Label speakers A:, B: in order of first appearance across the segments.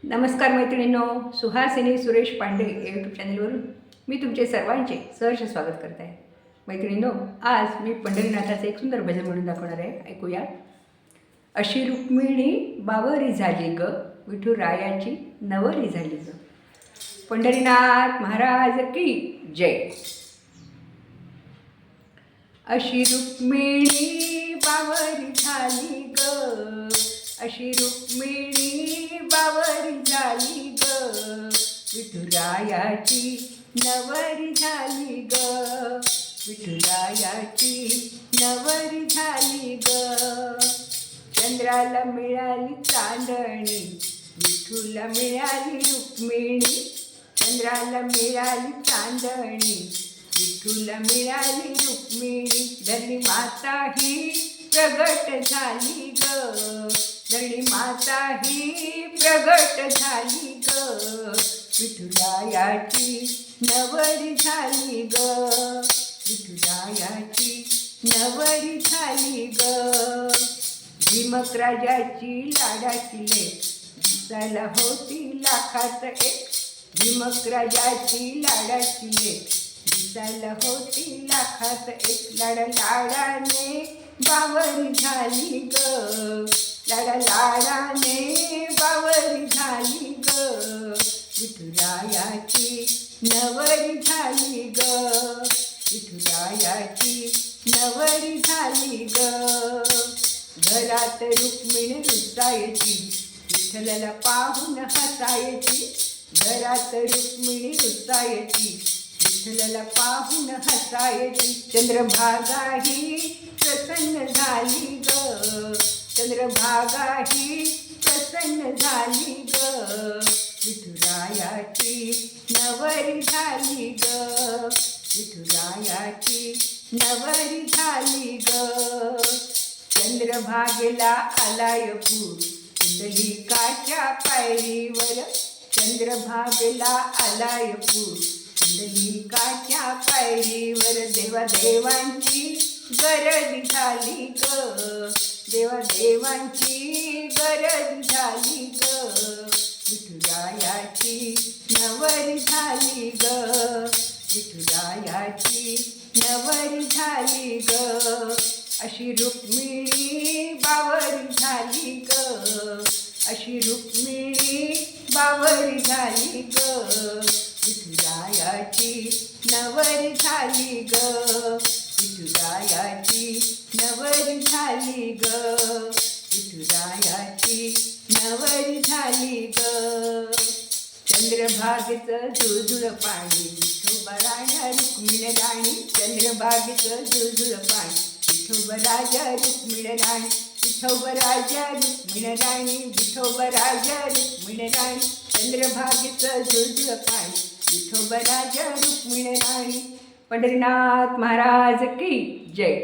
A: नमस्कार मैत्रिणींनो, सुहासिनी सुरेश पांडे या यूट्यूब चॅनलवरून मी तुमचे सर्वांचे सहर्ष स्वागत करत आहे. मैत्रिणींनो, आज मी पंढरीनाथाचे एक सुंदर भजन म्हणून दाखवणार आहे. ऐकूया. अशी रुक्मिणी बावरी झाली ग, विठुरायाची नवरी झाली ग. पंढरीनाथ महाराज की जय. अशी रुक्मिणी बावरी झाली ग, अशी रुक्मिणी बावरी झाली ग, विठुरायाची नवरी झाली ग, विठुरायाची नवरी झाली ग. चंद्राला मिळाली चांदणी, विठूला मिळाली रुक्मिणी. चंद्राला मिळाली चांदणी, विठूला मिळाली रुक्मिणी. धरणी माता ही प्रगट झाली ग, धरणी माता ही प्रगट झाली ग, विठुरायाची नवरी झाली ग, विठुरायाची नवरी झाली ग. भीमक राजाची लाडाची लेक, दिसायला होती लाखात एक. भीमक राजाची लाडाची लेक, दिसायला होती लाखात एक. लाडा लाडाने बावरी झाली ग, लाडा लाडाने बावरी झाली ग, विठुरायाची नवरी झाली ग, विठुरायाची नवरी झाली ग. घरात रुक्मिणी रुसायची, विठ्ठलाला पाहून हसायची. घरात रुक्मिणी रुसायची, विठ्ठलाला पाहून हसायची. चंद्रभागा ही प्रसन्न झाली ग, चंद्रभागा ही प्रसन्न झाली ग, विठुरायाची नवरी झाली ग, विठुरायाची नवरी झाली ग. चंद्रभागेला आलाय फूल, कुंडलिकाच्या पायरीवर. चंद्रभागेला आलाय फूल, कुंडलिकाच्या पायरीवर. देवादेवांची गरज झाली ग, देवादेवांची गरज झाली ग, विठुरायाची नवरी झाली ग, विठुरायाची नवरी झाली ग. अशी रुक्मिणी बावरी झाली ग, अशी रुक्मिणी बावरी झाली ग, विठुरायाची नवरी झाली ग, विठुरायाची नवरी झाली ग, विठुरायाची नवरी झाली ग. चंद्रभागेचं झुळझुळ पाणी, विठोबराया रुक्मिणी राणी. चंद्रभागेचं झुळझुळ पाणी, विठोबराया रुक्मिणी राणी. विठोबराया रुक्मिणी राणी, विठोबराया रुक्मिणी राणी. चंद्रभागेचं झुळझुळ पाणी, विठोबराया रुक्मिणी राणी. पंढरीनाथ महाराज की जय.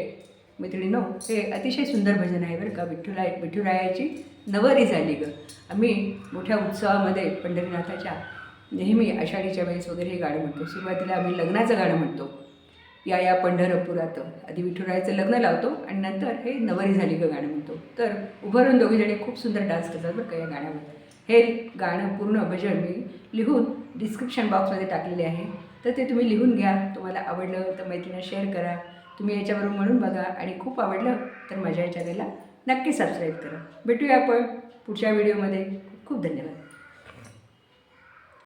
A: मैत्रिणींनो, हे अतिशय सुंदर भजन आहे बरं का. विठुरायाची नवरी झाली ग. आम्ही मोठ्या उत्सवामध्ये पंढरीनाथाच्या नेहमी आषाढीच्या वेळेस वगैरे हे गाणं म्हणतो. सुरुवातीला आम्ही लग्नाचं गाणं म्हणतो, या पंढरपुरात. आधी विठुरायाचं लग्न लावतो आणि नंतर हे नवरी झाली ग गाणं म्हणतो. तर उभारून दोघीजणी खूप सुंदर डान्स करतात बरं का या गाण्यावर. हे गाणं पूर्ण भजन मी लिहून डिस्क्रिप्शन बॉक्समध्ये टाकलेले आहे, तर ते तुम्ही लिहून घ्या. तुम्हाला आवडलं तर मैत्रिणींना शेअर करा. तुम्ही याच्यावरून म्हणून बघा आणि खूप आवडलं तर माझ्या चॅनलला नक्की सबस्क्राईब करा. भेटूया आपण पुढच्या व्हिडिओमध्ये. खूप धन्यवाद.